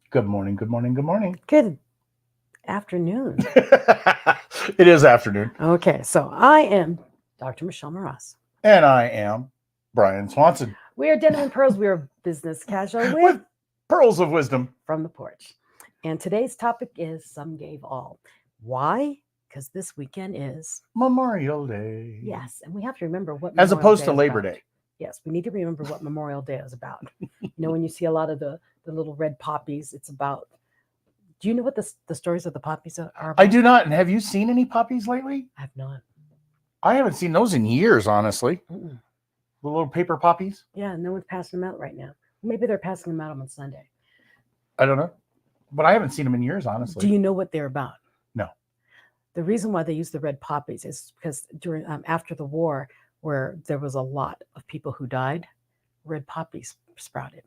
Good morning, good morning, good morning. Good afternoon. It is afternoon, Okay, so I am Dr. Michelle Maras. and I am Brian Swanson We are Denim and Pearls. We are business casual with with Pearls of Wisdom. From the Porch. And today's topic is Some Gave All. Why? Because this weekend is, Memorial Day. yes, and we have to remember what As Memorial opposed Day to is Labor about. Day. Yes, we need to remember what Memorial Day is about. When you see a lot of the little red poppies, it's about. Do you know what the stories of the poppies are about? I do not. And have you seen any puppies lately? I have not. I haven't seen those in years, honestly. Mm-mm. The little paper poppies. Yeah, no one's passing them out right now. Maybe they're passing them out on Sunday. I don't know. But I haven't seen them in years, Do honestly. you know what they're about? No. The reason why they use the red poppies is because during after the war, where there was a lot of people who died, red poppies sprouted.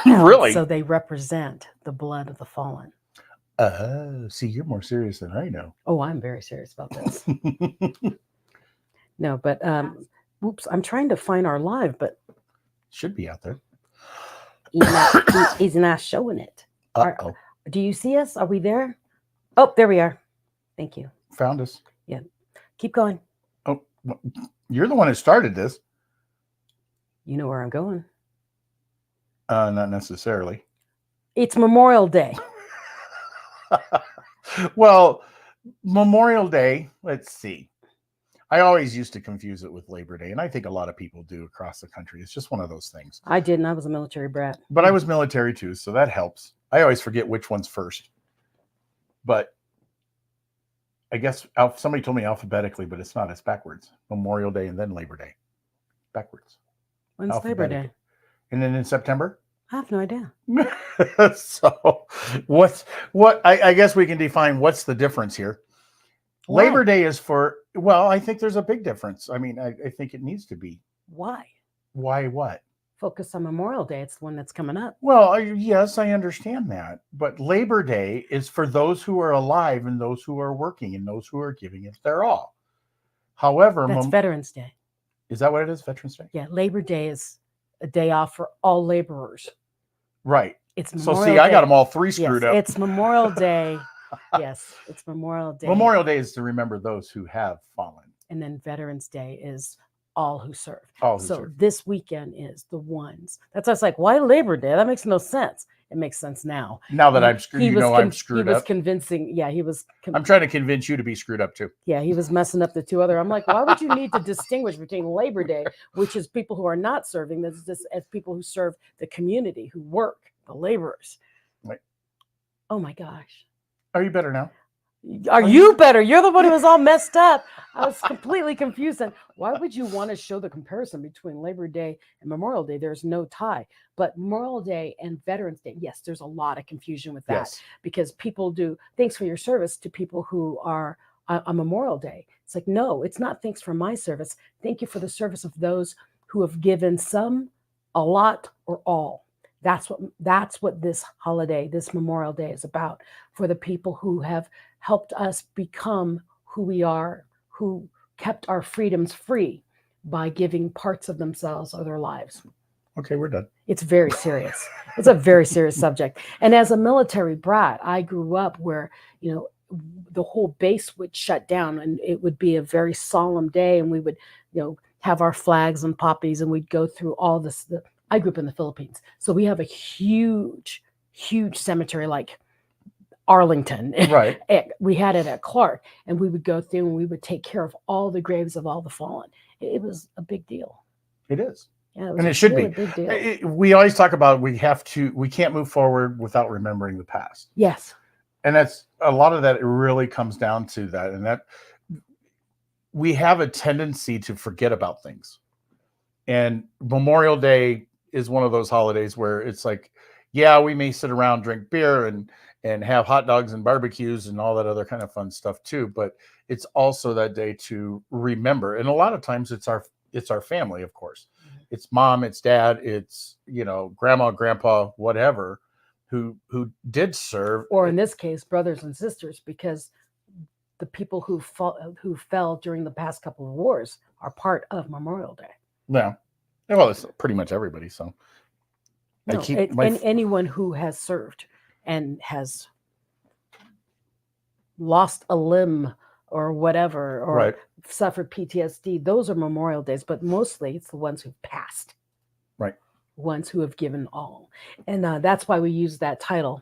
Really? So they represent the blood of the fallen. See, you're more serious than I know. Oh, I'm very serious about this. No, but oops, I'm trying to find our live, but Should be out there. he's not showing it. Uh-oh. Do you see us? Are we there? Oh, there we are. Thank you. Found us. Yeah. Keep going. Oh, you're the one who started this. You know where I'm going. Not necessarily. It's Memorial Day. Well, Memorial Day, let's see. I always used to confuse it with Labor Day, and I think a lot of people do across the country. It's just one of those things. I didn't. I was a military brat. But I was military too, so that helps. I always forget which one's first. But I guess somebody told me alphabetically, but it's not. It's backwards. Memorial Day and then Labor Day. Backwards. When's Labor Day? And then in September? I have no idea. So I guess we can define what's the difference here. Why? Labor Day is for, well, I think there's a big difference. I mean, I think it needs to be. Why? Why what? Focus on Memorial Day. It's the one that's coming up. Well, yes, I understand that. But Labor Day is for those who are alive and those who are working and those who are giving it their all. However, That's Veterans Day. Is that what it is? Veterans Day? Yeah, Labor Day is a day off for all laborers. Right. It's Memorial Memorial Day. I got Day. them all three screwed Yes, up. it's Memorial Day. Yes, it's Memorial Day. Memorial Day is to remember those who have fallen. And then Veterans Day is all who served. All who so served. This weekend is the ones. That's why it's like, why Labor Day? That makes no sense. It makes sense now. Now that I'm screwed, I'm screwed up. He was convincing. Yeah, he was. I'm trying to convince you to be screwed up too. Yeah, he was messing up the two other. I'm like, why would you need to distinguish between Labor Day, which is people who are not serving, that's just as people who serve the community, who work, the laborers. Right. Oh my gosh. Are you better now? Are you better? You're the one who was all messed up. I was completely confused. And why would you want to show the comparison between Labor Day and Memorial Day? There's no tie. But Memorial Day and Veterans Day, yes, there's a lot of confusion with that. Yes. Because people do thanks for your service to people who are on Memorial Day. It's like, no, it's not thanks for my service. Thank you for the service of those who have given some, a lot, or all. That's what this holiday, this Memorial Day is about, for the people who have helped us become who we are, who kept our freedoms free by giving parts of themselves or their lives. Okay, we're done. It's very serious. It's a very serious subject. And as a military brat, I grew up where, the whole base would shut down and it would be a very solemn day. And we would, have our flags and poppies and we'd go through all this. I grew up in the Philippines. So we have a huge, huge cemetery like Arlington. Right. We had it at Clark, and we would go through and we would take care of all the graves of all the fallen. It was a big deal. It is. Yeah, and it should really be. Big deal. We always talk about we can't move forward without remembering the past. Yes. And that's a lot of that. It really comes down to that. And that we have a tendency to forget about things. And Memorial Day is one of those holidays where it's like, yeah, we may sit around, drink beer and have hot dogs and barbecues and all that other kind of fun stuff too. But it's also that day to remember. And a lot of times it's our family, of course. Mm-hmm. It's mom, it's dad, it's, grandma, grandpa, whatever, who did serve. Or in this case, brothers and sisters, because the people who fell during the past couple of wars are part of Memorial Day. Yeah. Well, it's pretty much everybody. So I No, keep my and anyone who has served and has lost a limb or whatever, or right, suffered PTSD, those are Memorial Days, but mostly it's the ones who've passed, right. ones who have given all. And that's why we use that title,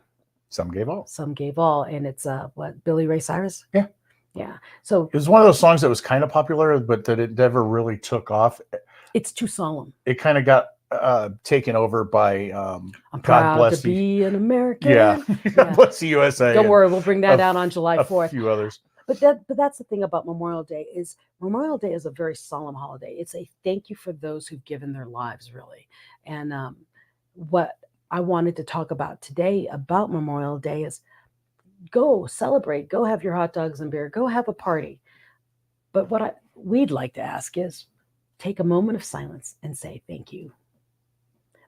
Some gave all. Some Gave All. And it's what, Billy Ray Cyrus? Yeah. Yeah. So It was one of those songs that was kind of popular, but that it never really took off. it's too solemn. It kind of got taken over by I'm God proud Bless to You. be an American. Yeah. God Bless the USA. Don't and worry, we'll bring that a out on July a 4th. few others. But that's the thing about Memorial Day is a very solemn holiday. It's a thank you for those who've given their lives, really. And what I wanted to talk about today about Memorial Day is go celebrate, go have your hot dogs and beer, go have a party. But what we'd like to ask is take a moment of silence and say thank you.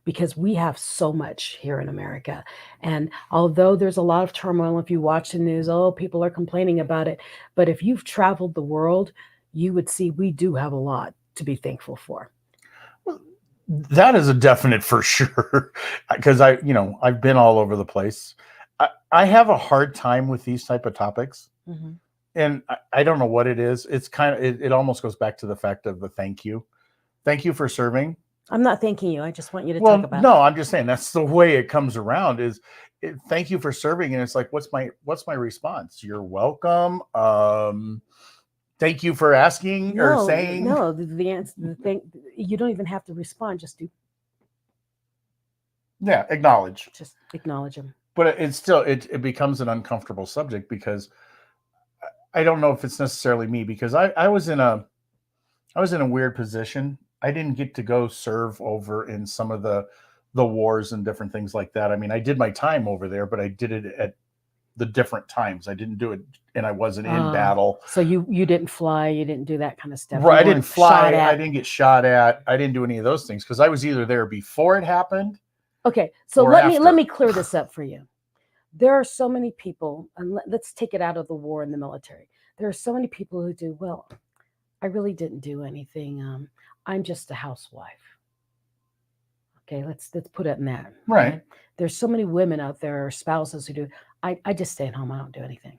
Because we have so much here in America. And although there's a lot of turmoil, if you watch the news, oh, people are complaining about it. But if you've traveled the world, you would see we do have a lot to be thankful for. That is a definite for sure. Because I've been all over the place. I have a hard time with these type of topics. Mm-hmm. And I don't know what it is. It's kind of, it almost goes back to the fact of the thank you. Thank you for serving. I'm not thanking you. I just want you to Well, talk about no, I'm just saying that's the way it comes around is thank you for serving. And it's like, what's my response? You're welcome. Thank you for asking or saying. No, the answer, the thing, you don't even have to respond. Just Acknowledge. just acknowledge them. But it's still, it becomes an uncomfortable subject because I don't know if it's necessarily me because I was in a weird position. I didn't get to go serve over in some of the wars and different things like that. I mean, I did my time over there, but I did it at the different times. I didn't do it, and I wasn't in battle. So you didn't fly, you didn't do that kind of stuff. Right, I didn't fly. I didn't get shot at. I didn't do any of those things because I was either there before it happened. Okay, so or let after. me clear this up for you. There are so many people, and let's take it out of the war and the military. There are so many people who do, well, I really didn't do anything. I'm just a housewife. Okay, let's put it in that. Right. There's so many women out there, or spouses who do, I just stay at home, I don't do anything.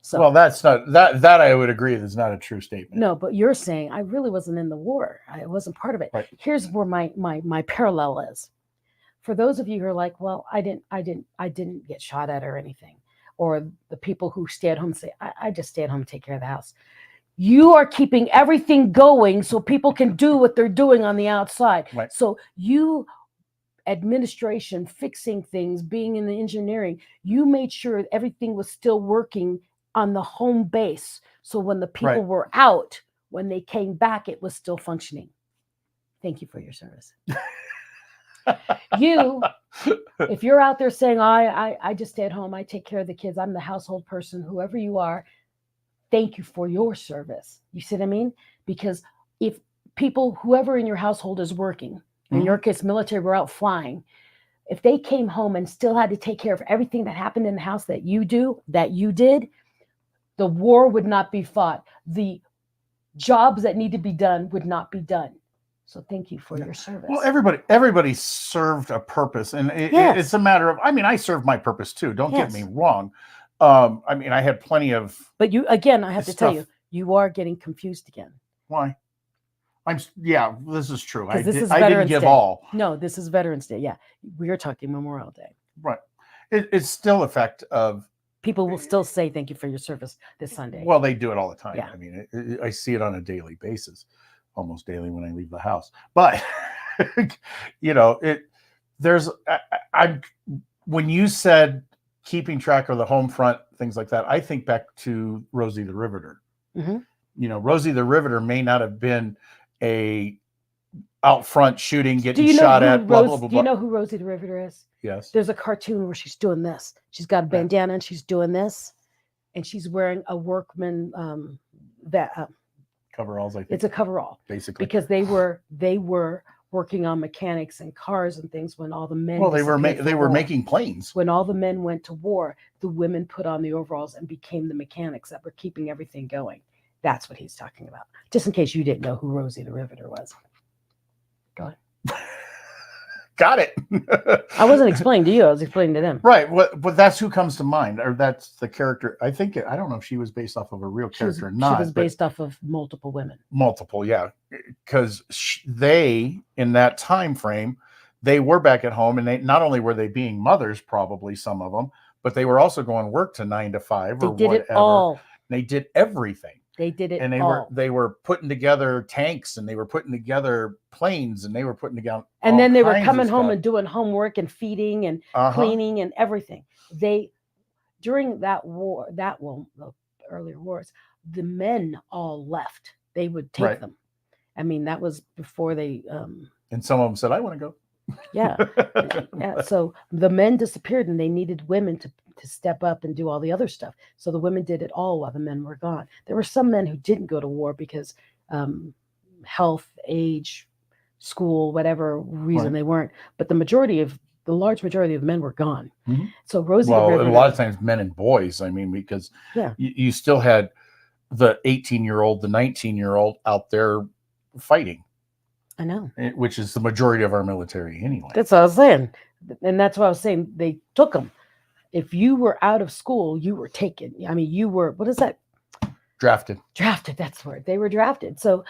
So well, that's not that I would agree is not a true statement. no, but you're saying I really wasn't in the war. I wasn't part of it. Right. Here's where my parallel is. For those of you who are like, well, I didn't get shot at or anything, or the people who stay at home say, I just stay at home and take care of the house. You are keeping everything going so people can do what they're doing on the outside. Right. So you, administration, fixing things, being in the engineering, you made sure everything was still working on the home base. So when the people Right. were out, when they came back, it was still functioning. Thank you for your service. You, if you're out there saying, I just stay at home, I take care of the kids, I'm the household person, whoever you are, thank you for your service. You see what I mean? Because if people, whoever in your household is working, in your case, military, were out flying, if they came home and still had to take care of everything that happened in the house that you did, the war would not be fought. The jobs that need to be done would not be done. So thank you for your service. Well, everybody served a purpose, and it's a matter of. I mean, I served my purpose too. Don't get me wrong. I mean, I had plenty of. But you again, I have to tell you, you are getting confused again. Why? This is true. I didn't give all. No, this is Veterans Day. Yeah, we are talking Memorial Day. Right. It's still a fact of. People will still say thank you for your service this Sunday. Well, they do it all the time. Yeah. I mean, I see it on a daily basis. Almost daily when I leave the house, but when you said keeping track of the home front, things like that, I think back to Rosie the Riveter. Mm-hmm. Rosie the Riveter may not have been a out front shooting, getting shot at, blah, blah, blah, blah. Do you know who Rosie the Riveter is? Yes. There's a cartoon where she's doing this. She's got a bandana and she's doing this, and she's wearing a workman coveralls, I think. It's a coverall, basically, because they were working on mechanics and cars and things when all the men. Well, they were making planes. When all the men went to war, the women put on the overalls and became the mechanics that were keeping everything going. That's what he's talking about. Just in case you didn't know who Rosie the Riveter was. Go ahead. Got it. I wasn't explaining to you. I was explaining to them. Right. But that's who comes to mind, or that's the character. I think I don't know if she was based off of a real character or not. She was based off of multiple women. Multiple, yeah, because they in that time frame, they were back at home, and they not only were they being mothers, probably some of them, but they were also going to work to 9 to 5 or They did whatever. it all. They did everything. They did it And they were putting together tanks, and they were putting together planes, and they were putting together. And then they were coming home and doing homework and feeding and cleaning and everything. They, during that war, the earlier wars, the men all left. They would take them. I mean, that was before they. And some of them said, "I want to go." Yeah. Yeah. So the men disappeared, and they needed women to step up and do all the other stuff. So the women did it all while the men were gone. There were some men who didn't go to war because health, age, school, whatever reason they weren't. But the large majority of men were gone. Mm-hmm. So Rosie. Well, a lot of times men and boys. I mean, because you still had the 18-year-old, the 19-year-old out there fighting. I know. Which is the majority of our military anyway. That's what I was saying. And that's what I was saying. They took them. If you were out of school, you were taken. I mean, you were, what is that? Drafted. Drafted, that's the word. They were drafted. So,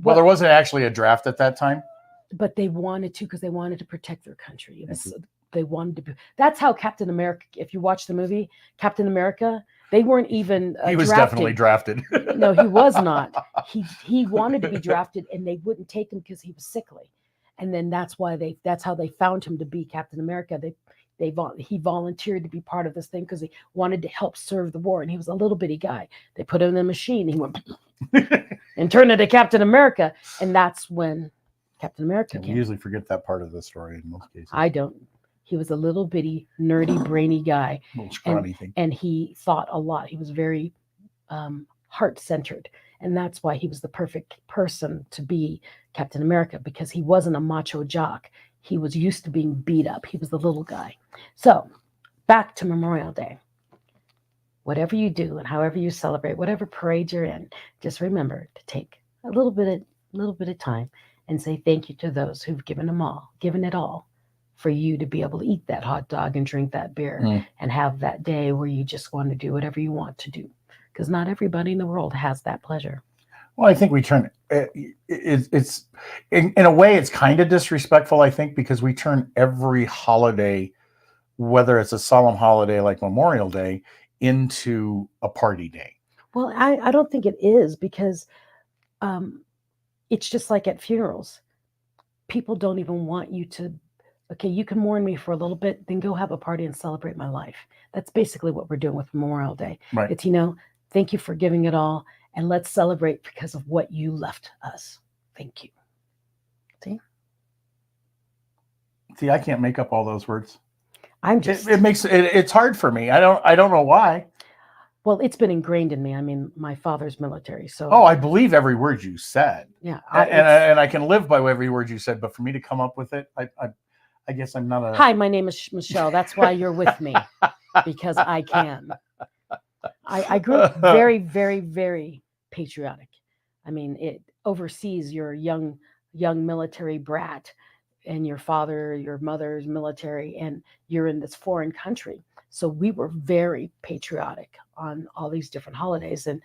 well, there wasn't actually a draft at that time. But they wanted to, because they wanted to protect their country. They wanted to be. That's how Captain America, if you watch the movie, Captain America, they weren't even he was definitely drafted. No, he was not. He wanted to be drafted, and they wouldn't take him because he was sickly. And then that's how they found him to be Captain America. He volunteered to be part of this thing because he wanted to help serve the war, and he was a little bitty guy. They put him in a machine. He went and turned into Captain America, and that's when Captain America came. We usually forget that part of the story in most cases. I don't. He was a little bitty, nerdy, brainy guy, little scrawny thing, and he thought a lot. He was very heart-centered, and that's why he was the perfect person to be Captain America, because he wasn't a macho jock. He was used to being beat up. He was the little guy. So back to Memorial Day. Whatever you do and however you celebrate, whatever parade you're in, just remember to take a little bit of time and say thank you to those who've given it all for you to be able to eat that hot dog and drink that beer and have that day where you just want to do whatever you want to do. Because not everybody in the world has that pleasure. Well, I think we turn it's in a way it's kind of disrespectful, I think, because we turn every holiday, whether it's a solemn holiday like Memorial Day, into a party day. Well, I don't think it is, because it's just like at funerals. People don't even want you to, okay, you can mourn me for a little bit, then go have a party and celebrate my life. That's basically what we're doing with Memorial Day. Right. It's, thank you for giving it all, and let's celebrate because of what you left us. Thank you. See, I can't make up all those words. It's hard for me. I don't know why. Well, it's been ingrained in me. I mean, my father's military, so. Oh, I believe every word you said. Yeah, and I can live by every word you said, but for me to come up with it, I guess I'm not a. Hi, my name is Michelle. That's why you're with me, because I can. I grew up very, very, very patriotic. I mean, it overseas. You're a young military brat, and your father, your mother's military, and you're in this foreign country. So we were very patriotic on all these different holidays, and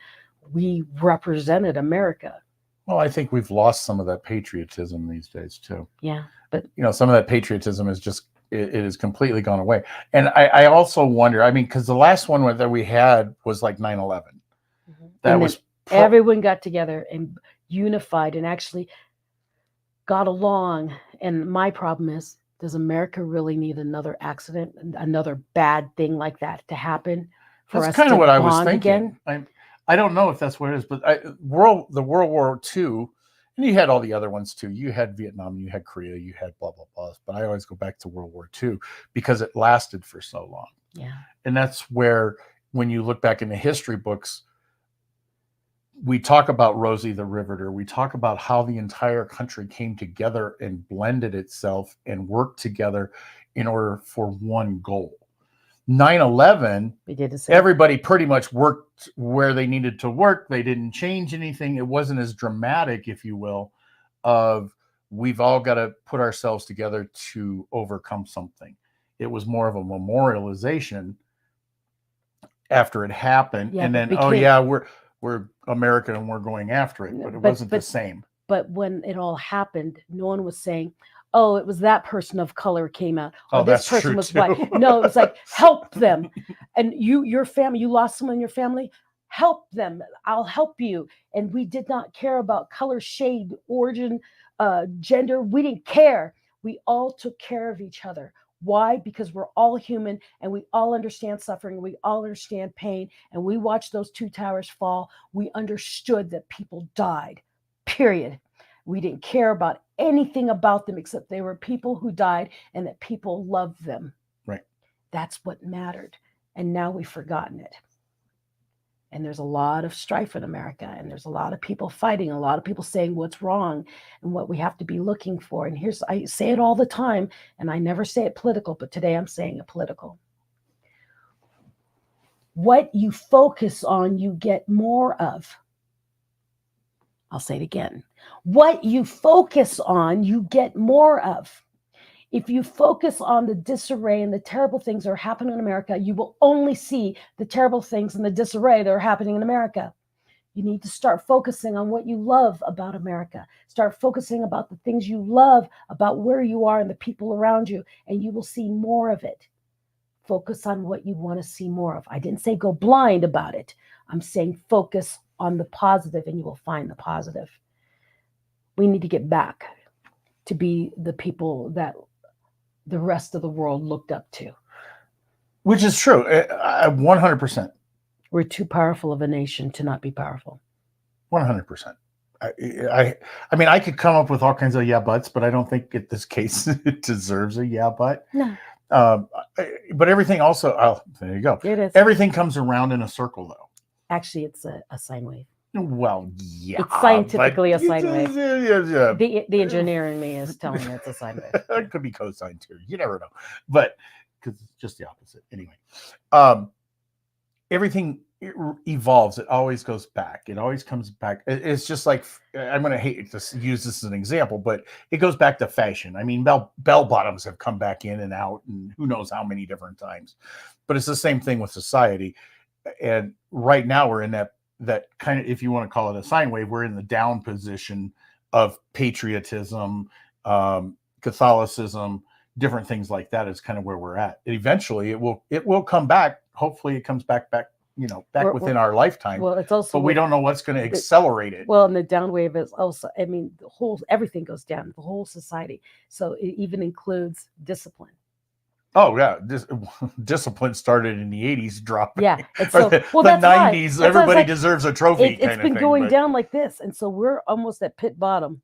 we represented America. Well, I think we've lost some of that patriotism these days too. Yeah, but some of that patriotism is just it has completely gone away. And I also wonder, I mean, because the last one that we had was like 9/11. That was everyone got together and unified and actually got along. And my problem is, does America really need another accident, another bad thing like that to happen for us? That's kind of what I was thinking. I don't know if that's what it is, but the World War II, and you had all the other ones too. You had Vietnam, you had Korea, you had blah, blah, blah. But I always go back to World War II because it lasted for so long. Yeah. And that's where, when you look back in the history books, we talk about Rosie the Riveter. We talk about how the entire country came together and blended itself and worked together in order for one goal. 9/11, everybody pretty much worked where they needed to work. They didn't change anything. It wasn't as dramatic, if you will, of we've all got to put ourselves together to overcome something. It was more of a memorialization after it happened, Yeah, and but then became, we're American and we're going after it, No, but it but wasn't the but same. but when it all happened, no one was saying, "Oh, it was that person of color came out, or Oh, this that's person true was too. white." No, it was like, help them. And your family, you lost someone in your family, help them. I'll help you. And we did not care about color, shade, origin, gender. We didn't care. We all took care of each other. Why? Because we're all human and we all understand suffering. We all understand pain. And we watched those two towers fall. We understood that people died, period. We didn't care about anything about them except they were people who died and that people loved them. Right. That's what mattered. And now we've forgotten it. And there's a lot of strife in America, and there's a lot of people fighting, a lot of people saying what's wrong and what we have to be looking for. And I say it all the time, and I never say it political, but today I'm saying it political. What you focus on, you get more of. I'll say it again. What you focus on, you get more of. If you focus on the disarray and the terrible things that are happening in America, you will only see the terrible things and the disarray that are happening in America. You need to start focusing on what you love about America. Start focusing about the things you love about where you are and the people around you, and you will see more of it. Focus on what you want to see more of. I didn't say go blind about it. I'm saying focus on the positive, and you will find the positive. We need to get back to be the people that the rest of the world looked up to. Which is true. 100%. We're too powerful of a nation to not be powerful. 100%. I mean, I could come up with all kinds of yeah buts, but I don't think in this case it deserves a yeah but. No. But everything also, oh, there you go. It is. Everything comes around in a circle, though. Actually, it's a sine wave. Well, yeah. It's scientifically a sine wave. Yeah. The engineer in me is telling me it's a sine wave. It could be cosine too. You never know. But because it's just the opposite. Anyway, everything evolves. It always goes back. It always comes back. It's just like, I'm going to hate to use this as an example, but it goes back to fashion. I mean, bell bottoms have come back in and out, and who knows how many different times. But it's the same thing with society. And right now we're in that kind of, if you want to call it a sine wave, we're in the down position of patriotism, Catholicism, different things like that is kind of where we're at. Eventually it will come back. Hopefully it comes back, within our lifetime. Well, it's also, but we don't know what's going to accelerate it. Well, and the down wave is also, I mean, everything goes down, the whole society. So it even includes discipline. Oh yeah, discipline started in the 80s, dropping. Yeah, and so the 90s. Everybody deserves a trophy. It's been going down like this, and so we're almost at pit bottom.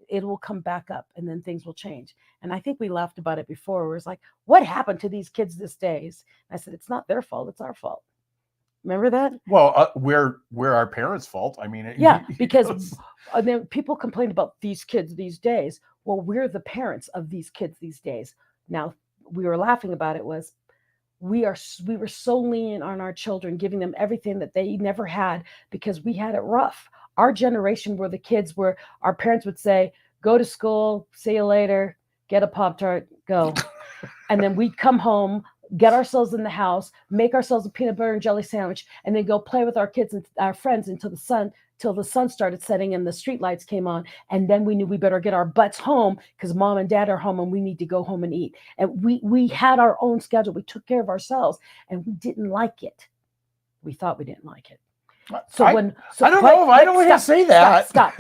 It will come back up, and then things will change. And I think we laughed about it before. Where it's like, what happened to these kids these days? I said, it's not their fault; it's our fault. Remember that? Well, we're our parents' fault. I mean, because then people complain about these kids these days. Well, we're the parents of these kids these days. Now, we were laughing about it was we were so lenient on our children, giving them everything that they never had because we had it rough. Our generation were the kids where our parents would say, go to school, see you later, get a Pop-Tart, go. And then we'd come home, get ourselves in the house, make ourselves a peanut butter and jelly sandwich, and then go play with our kids and our friends until the sun started setting and the street lights came on. And then we knew we better get our butts home because mom and dad are home and we need to go home and eat. And we had our own schedule. We took care of ourselves and we didn't like it. We thought we didn't like it. I don't know if I don't want to say that. Stop.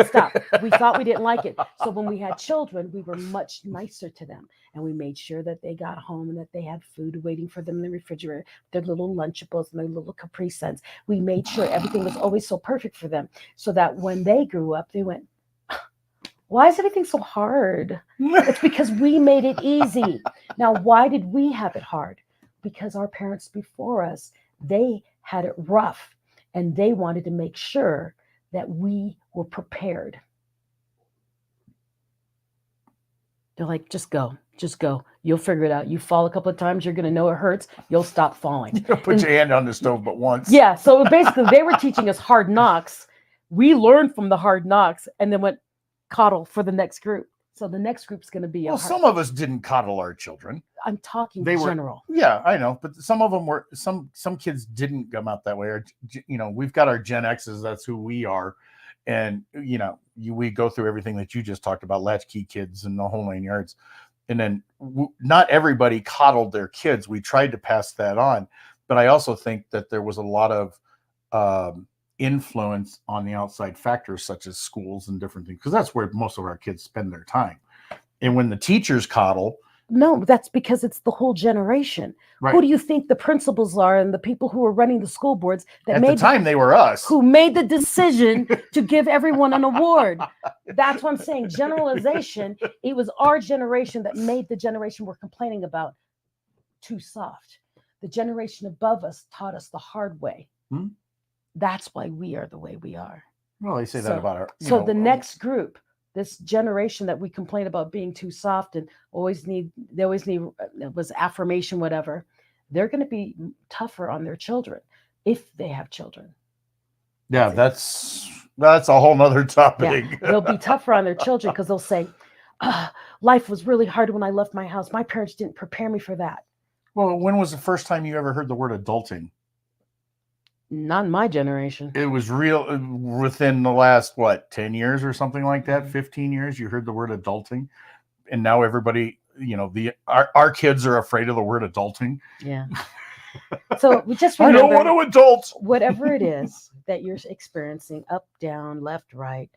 We thought we didn't like it. So when we had children, we were much nicer to them. And we made sure that they got home and that they had food waiting for them in the refrigerator, their little Lunchables and their little Capri Suns. We made sure everything was always so perfect for them so that when they grew up, they went, why is everything so hard? It's because we made it easy. Now, why did we have it hard? Because our parents before us, they had it rough. And they wanted to make sure that we were prepared. They're like, just go. You'll figure it out. You fall a couple of times, you're going to know it hurts. You'll stop falling. You'll put your hand on the stove but once. Yeah. So basically, they were teaching us hard knocks. We learned from the hard knocks and then went coddle for the next group. It's So the next group's going to be Well, some of us didn't coddle our children. I'm talking They were general. Yeah, I know, but some of them were some kids didn't come out that way. Or we've got our Gen X's. That's who we are, and we go through everything that you just talked about, latchkey kids and the whole 9 yards. And then not everybody coddled their kids. We tried to pass that on, but I also think that there was a lot of influence on the outside factors such as schools and different things, because that's where most of our kids spend their time. And when the teachers coddle, no, that's because it's the whole generation. right. Who do you think the principals are and the people who are running the school boards that at the time they were us who made the decision to give everyone an award? That's what I'm saying. Generalization. It was our generation that made the generation we're complaining about too soft. The generation above us taught us the hard way. That's why we are the way we are. Well, they say that about our. The next group, this generation that we complain about being too soft and always need was affirmation, whatever. They're going to be tougher on their children if they have children. Yeah, that's a whole nother topic. Yeah, they'll be tougher on their children because they'll say, life was really hard when I left my house. My parents didn't prepare me for that. Well, when was the first time you ever heard the word adulting? Not in my generation. It was real within the last, 10 years or something like that, 15 years, you heard the word adulting. And now everybody, our kids are afraid of the word adulting. Yeah. So we just remember, I don't want to adult. Whatever it is that you're experiencing, up, down, left, right,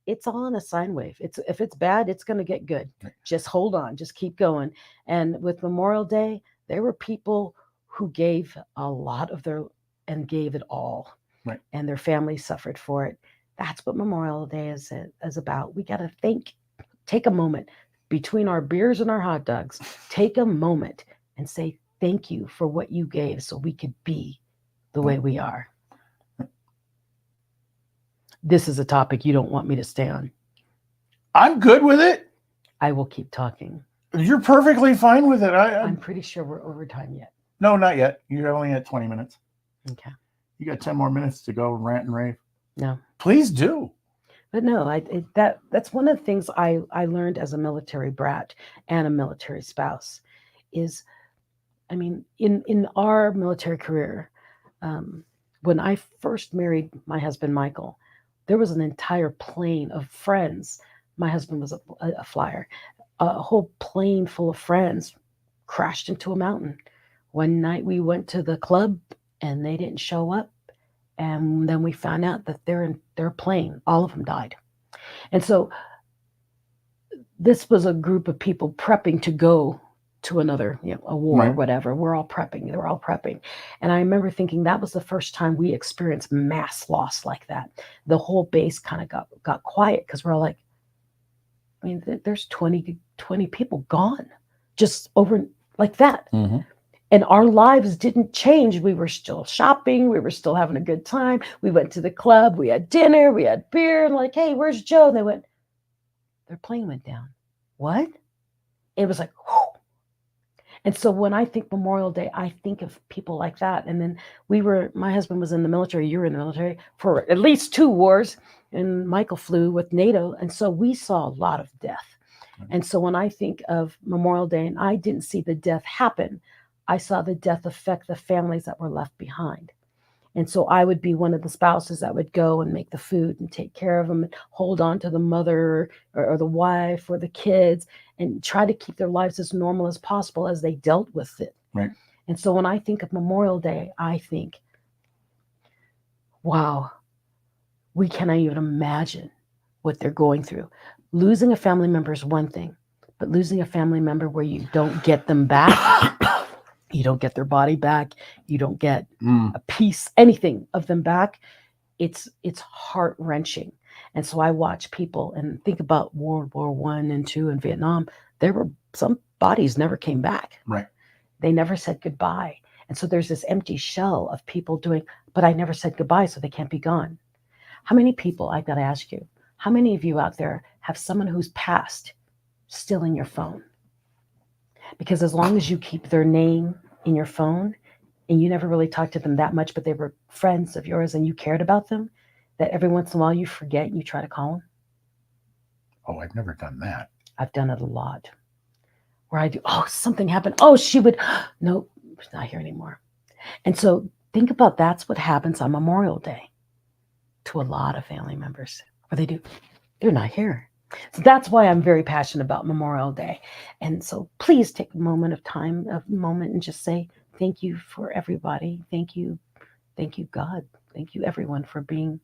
it's all on a sine wave. If it's bad, it's going to get good. Just hold on. Just keep going. And with Memorial Day, there were people who gave a lot of their and gave it all, right? And their families suffered for it. That's what Memorial Day is about. We got to take a moment between our beers and our hot dogs, take a moment and say thank you for what you gave so we could be the way we are. This is a topic you don't want me to stay on. I'm good with it. I will keep talking. You're perfectly fine with it. I'm pretty sure we're over time yet. No, not yet. You're only at 20 minutes. Okay. You got 10 more minutes to go rant and rave. No. Please do. But no, that's one of the things I learned as a military brat and a military spouse is, in our military career, when I first married my husband, Michael, there was an entire plane of friends. My husband was a flyer. A whole plane full of friends crashed into a mountain. One night we went to the club and they didn't show up. And then we found out that their plane, all of them died. And so this was a group of people prepping to go to another, a war, right. Or whatever. We're all prepping. They were all prepping. And I remember thinking that was the first time we experienced mass loss like that. The whole base kind of got quiet because we're all like, there's 20 people gone just over like that. Mm-hmm. And our lives didn't change. We were still shopping. We were still having a good time. We went to the club. We had dinner. We had beer. And like, hey, where's Joe? And they went, their plane went down. What? It was like, whew. And so when I think Memorial Day, I think of people like that. And then my husband was in the military. You were in the military for at least 2 wars. And Michael flew with NATO. And so we saw a lot of death. And so when I think of Memorial Day, and I didn't see the death happen, I saw the death affect the families that were left behind. And so I would be one of the spouses that would go and make the food and take care of them and hold on to the mother or the wife or the kids and try to keep their lives as normal as possible as they dealt with it. Right. And so when I think of Memorial Day, I think, wow, we cannot even imagine what they're going through. Losing a family member is one thing, but losing a family member where you don't get them back, you don't get their body back, you don't get a piece, anything of them back, it's heart-wrenching. And so I watch people and think about World War I and II in Vietnam. There were some bodies never came back. Right. They never said goodbye. And so there's this empty shell of people doing, but I never said goodbye, so they can't be gone. How many people, I've got to ask you, how many of you out there have someone who's passed still in your phone? Because as long as you keep their name in your phone and you never really talked to them that much, but they were friends of yours and you cared about them, that every once in a while you forget and you try to call them. Oh, I've never done that. I've done it a lot. Where I do, oh, something happened. Oh, she would, nope, she's not here anymore. And so think about that's what happens on Memorial Day to a lot of family members. What they do, they're not here. So that's why I'm very passionate about Memorial Day. And so please take a moment of time, a moment, and just say thank you for everybody. Thank you, God. Thank you, everyone, for being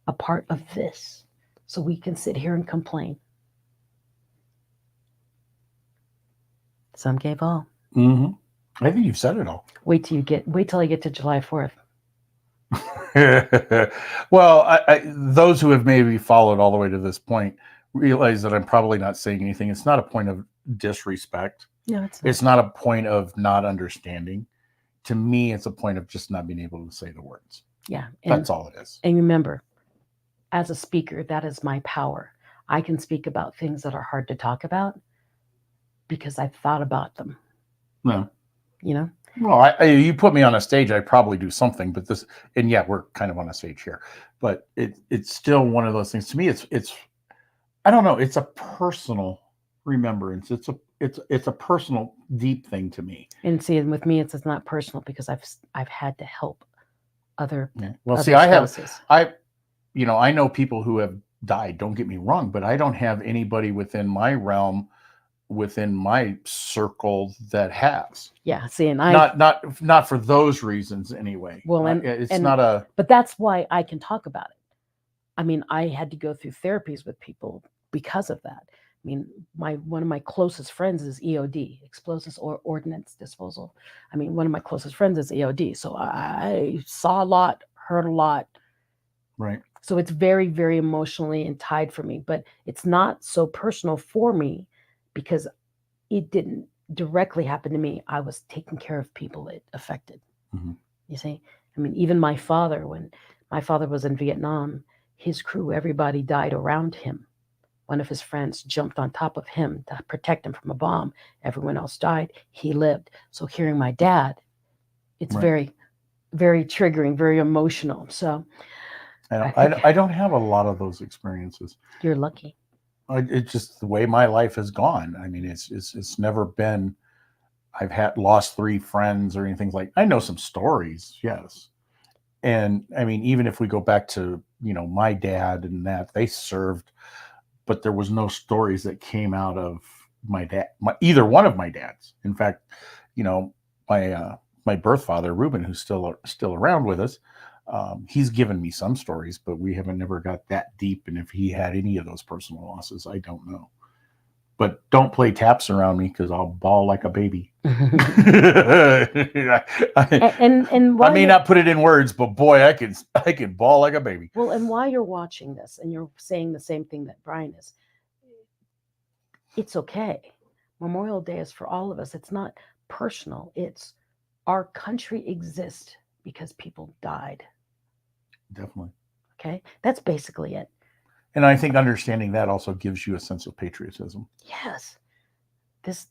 a part of this. So we can sit here and complain. Some gave all. Mm-hmm. I think you've said it all. Wait till I get to July 4th. Well, those who have maybe followed all the way to this point realize that I'm probably not saying anything. It's not a point of disrespect. No, it's not. It's not a point of not understanding. To me, it's a point of just not being able to say the words. Yeah. That's all it is. And remember, as a speaker, that is my power. I can speak about things that are hard to talk about because I've thought about them. No. You know? Well, you put me on a stage, I probably do something, but this, and yeah, we're kind of on a stage here, but it's still one of those things. To me, it's I don't know, it's a personal remembrance. It's a personal, deep thing to me. And see, and with me, it's not personal because I've had to help other. Yeah. Well, other see, spouses. I know people who have died. Don't get me wrong, but I don't have anybody within my realm, within my circle that has. Yeah. See, and I not for those reasons anyway. Well, it's not a. But that's why I can talk about it. I mean, I had to go through therapies with people because of that. I mean, one of my closest friends is EOD, explosives or ordnance disposal. I mean, one of my closest friends is EOD, so I saw a lot, heard a lot. Right. So it's very, very emotionally and tied for me, but it's not so personal for me because it didn't directly happen to me. I was taking care of people it affected. Mm-hmm. You see, I mean, even my father, when my father was in Vietnam, his crew, everybody died around him. One of his friends jumped on top of him to protect him from a bomb. Everyone else died. He lived. So hearing my dad, it's Right. very, very triggering, very emotional. So I don't have a lot of those experiences. You're lucky. It's just the way my life has gone. I mean, it's never been. I've lost 3 friends or anything like. I know some stories, yes, and I mean, even if we go back to my dad and that they served, but there was no stories that came out of my dad, either one of my dads. In fact, my birth father Reuben, who's still around with us. He's given me some stories, but we haven't never got that deep. And if he had any of those personal losses, I don't know. But don't play taps around me because I'll bawl like a baby. and I may not put it in words, but boy, I can bawl like a baby. Well, and while you're watching this and you're saying the same thing that Brian is, it's okay. Memorial Day is for all of us. It's not personal. It's our country exists because people died. Definitely. Okay, that's basically it. And I think understanding that also gives you a sense of patriotism. Yes, this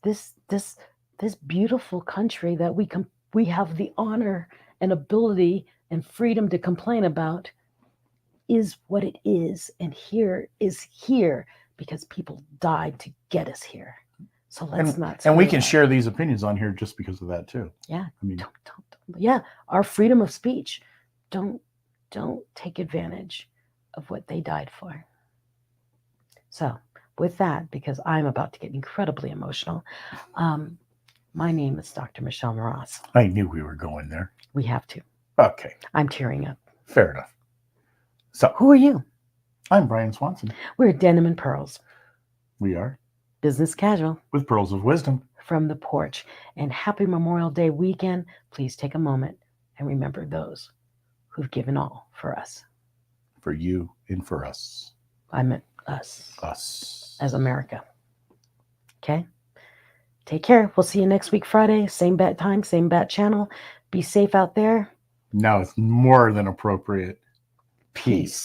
beautiful country that we have the honor and ability and freedom to complain about is what it is, and here because people died to get us here. So let's not. And we can share these opinions on here just because of that too. Yeah. I mean, yeah, our freedom of speech. Don't take advantage of what they died for. So with that, because I'm about to get incredibly emotional, my name is Dr. Michelle Moroz. I knew we were going there. We have to. Okay. I'm tearing up. Fair enough. So who are you? I'm Brian Swanson. We're Denim and Pearls. We are business casual with pearls of wisdom from the porch. And happy Memorial Day weekend. Please take a moment and remember those who've given all for us. For you and for us. I meant us. Us. As America. Okay? Take care. We'll see you next week, Friday. Same bat time, same bat channel. Be safe out there. Now it's more than appropriate. Peace.